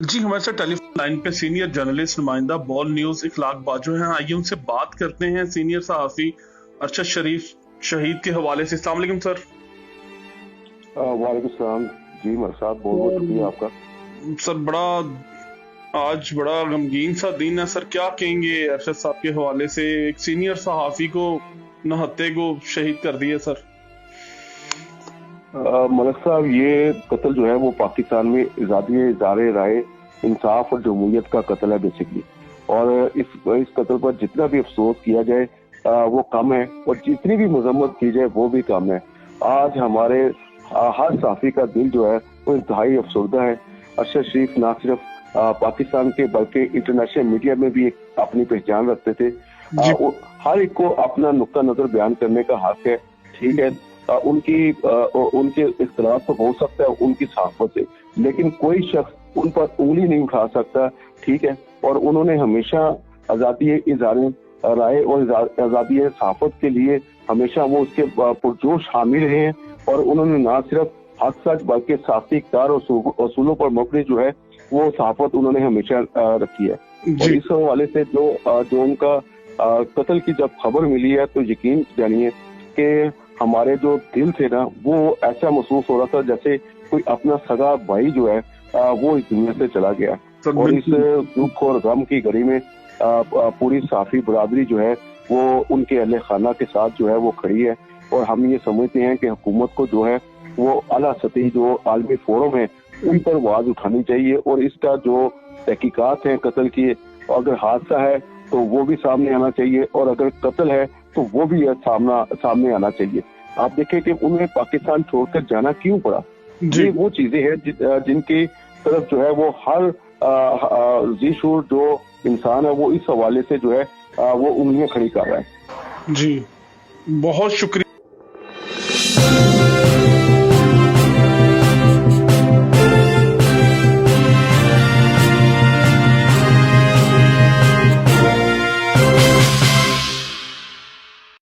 जी, हमारे साथ telephone line पे सीनियर जर्नलिस्ट नुमाइंदा बॉल न्यूज इखलाक बाजो हैं। आइए उनसे बात करते हैं सीनियर सहाफी अरशद शरीफ शहीद के हवाले से। अस्सलाम वालेकुम सर। वालेकुम सलाम जी। मेरे साथ बहुत बहुत शुक्रिया आपका। सर आज बड़ा गमगीन सा दिन है सर, क्या कहेंगे अरशद साहब के हवाले से? एक सीनियर सहाफी को नहत्ते को शहीद कर दिया सर। मलक साहब, ये कत्ल जो है वो पाकिस्तान में आज़ादी इज़हारे राय, इंसाफ और जमहूरियत का कत्ल है बेसिकली। और इस कत्ल पर जितना भी अफसोस किया जाए वो कम है, और जितनी भी मजम्मत की जाए वो भी कम है। आज हमारे हर साफी का दिल जो है वो इंतहाई अफसरदा है। अरशद शरीफ ना सिर्फ पाकिस्तान के बल्कि इंटरनेशनल मीडिया में भी एक अपनी पहचान रखते थे। हर एक को अपना नुक्ता नजर बयान करने का हक है, ठीक है। उनके इख्तलाफ तो हो सकता है उनकी सहाफत से, लेकिन कोई शख्स उन पर उंगली नहीं उठा सकता, ठीक है। और उन्होंने हमेशा आज़ादी इज़हार राय और आज़ादी सहाफत के लिए हमेशा वो उसके पुरजोश हामी रहे हैं। और उन्होंने ना सिर्फ हक सच बल्कि साथी इक़्तिदार और असूलों पर मबनी जो है वो सहाफत उन्होंने हमेशा रखी है। और इस हवाले से जो उनका कत्ल की जब खबर मिली है तो यकीन जानिए कि हमारे जो दिल थे ना वो ऐसा महसूस हो रहा था जैसे कोई अपना सगा भाई जो है वो इस दुनिया से चला गया। और इस दुख और गम की घड़ी में पूरी साफी बरादरी जो है वो उनके अहले खाना के साथ जो है वो खड़ी है। और हम ये समझते हैं कि हुकूमत को जो है वो आला सतही जो आलमी फोरम है उन पर आवाज उठानी चाहिए। और इसका जो तहकीकात है कत्ल की, अगर हादसा है तो वो भी सामने आना चाहिए, और अगर कत्ल है तो वो भी सामने आना चाहिए। आप देखें कि उन्हें पाकिस्तान छोड़कर जाना क्यों पड़ा। ये वो चीजें हैं जिनकी तरफ जो है वो हर जीशूर जो इंसान है वो इस हवाले से जो है वो उंगलियां खड़ी कर रहा है। जी, बहुत शुक्रिया।